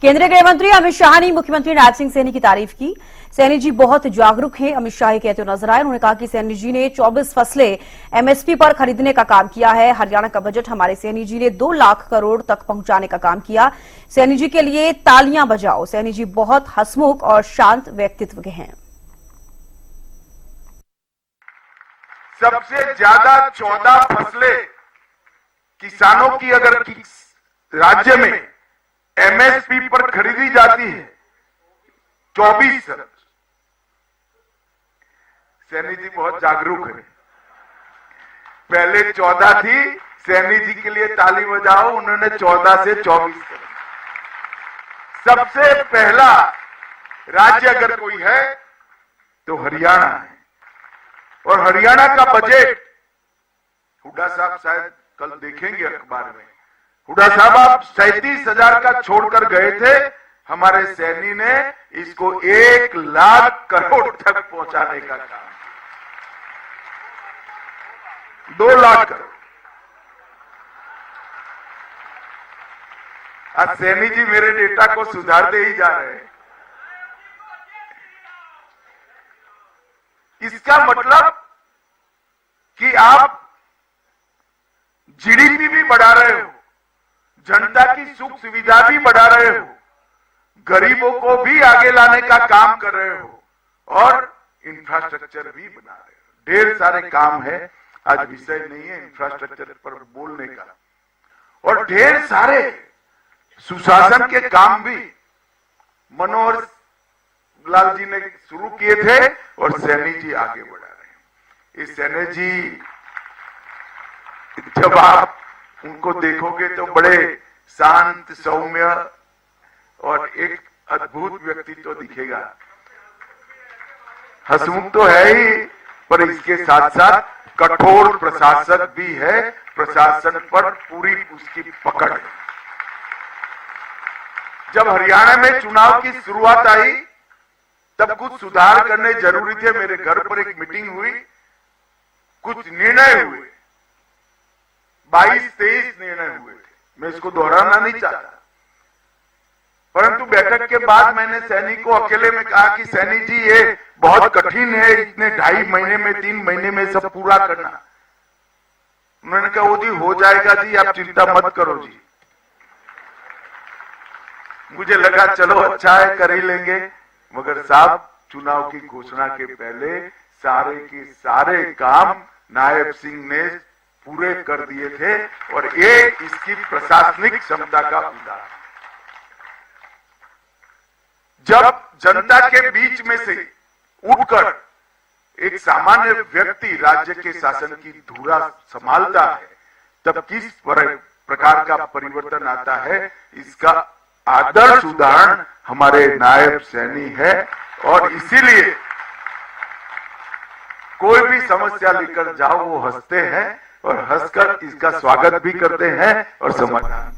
केंद्रीय गृह मंत्री अमित शाह ने मुख्यमंत्री नायब सिंह सैनी की तारीफ की। सैनी जी बहुत जागरूक हैं, अमित शाह ये कहते हुए नजर आए। उन्होंने कहा कि सैनी जी ने 24 फसलें एमएसपी पर खरीदने का काम किया है। हरियाणा का बजट हमारे सैनी जी ने 2 लाख करोड़ तक पहुंचाने का काम किया। सैनी जी के लिए तालियां बजाओ। सैनी जी बहुत हंसमुख और शांत व्यक्तित्व के हैं। सबसे ज्यादा 14 फसलें किसानों की अगर राज्य में एमएसपी पर खरीदी जाती है 24। सैनी जी बहुत जागरूक है। पहले 14 थी, सैनी जी के लिए ताली बजाओ, उन्होंने 14 से 24 कर। सबसे पहला राज्य अगर कोई है तो हरियाणा है। और हरियाणा का बजट हुड्डा साहब शायद कल देखेंगे अखबार में। हुड्डा साहब आप 37,000 का छोड़कर गए थे, हमारे सैनी ने इसको 1 लाख करोड़ तक पहुंचाने का काम, 2 लाख करोड़। आज सैनी जी मेरे डेटा को सुधारते ही जा रहे हैं। इसका मतलब कि आप जीडीपी भी बढ़ा रहे हो, जनता की सुख सुविधा भी बढ़ा रहे हो, गरीबों को भी आगे लाने का काम कर रहे हो और इंफ्रास्ट्रक्चर भी बना रहे हो। ढेर सारे काम है, आज विषय नहीं है इंफ्रास्ट्रक्चर पर बोलने का। और ढेर सारे सुशासन के काम भी मनोहर लाल जी ने शुरू किए थे और सैनी जी आगे बढ़ा रहे हैं। इस सैनी जी जब आप उनको देखोगे तो बड़े शांत, सौम्य और एक अद्भुत व्यक्तित्व दिखेगा। हंसमुख तो है ही, पर इसके साथ साथ कठोर प्रशासक भी है। प्रशासन पर पूरी उसकी पकड़ है। जब हरियाणा में चुनाव की शुरुआत आई तब कुछ सुधार करने जरूरी थे। मेरे घर पर एक मीटिंग हुई, कुछ निर्णय हुए, 22-23 निर्णय हुए थे। मैं इसको दोहराना नहीं चाहता, परंतु बैठक के बाद मैंने सैनी को अकेले में कहा कि सैनी जी ये बहुत कठिन है, इतने 2.5 महीने में 3 महीने में सब पूरा करना। उन्होंने कहा वो जी हो जाएगा जी, आप चिंता मत करो जी। मुझे लगा चलो अच्छा है, कर ही लेंगे। मगर साहब चुनाव की घोषणा के पहले सारे के सारे काम नायब सिंह ने पूरे कर दिए थे और ये इसकी प्रशासनिक क्षमता का उदाहरण। जब जनता के बीच में से उठकर एक सामान्य व्यक्ति राज्य के शासन की धुरा संभालता है, तब किस प्रकार का परिवर्तन आता है, इसका आदर्श उदाहरण हमारे नायब सैनी है। और इसीलिए कोई भी समस्या लेकर जाओ वो हंसते हैं और हंसकर इसका स्वागत भी करते हैं और समाधान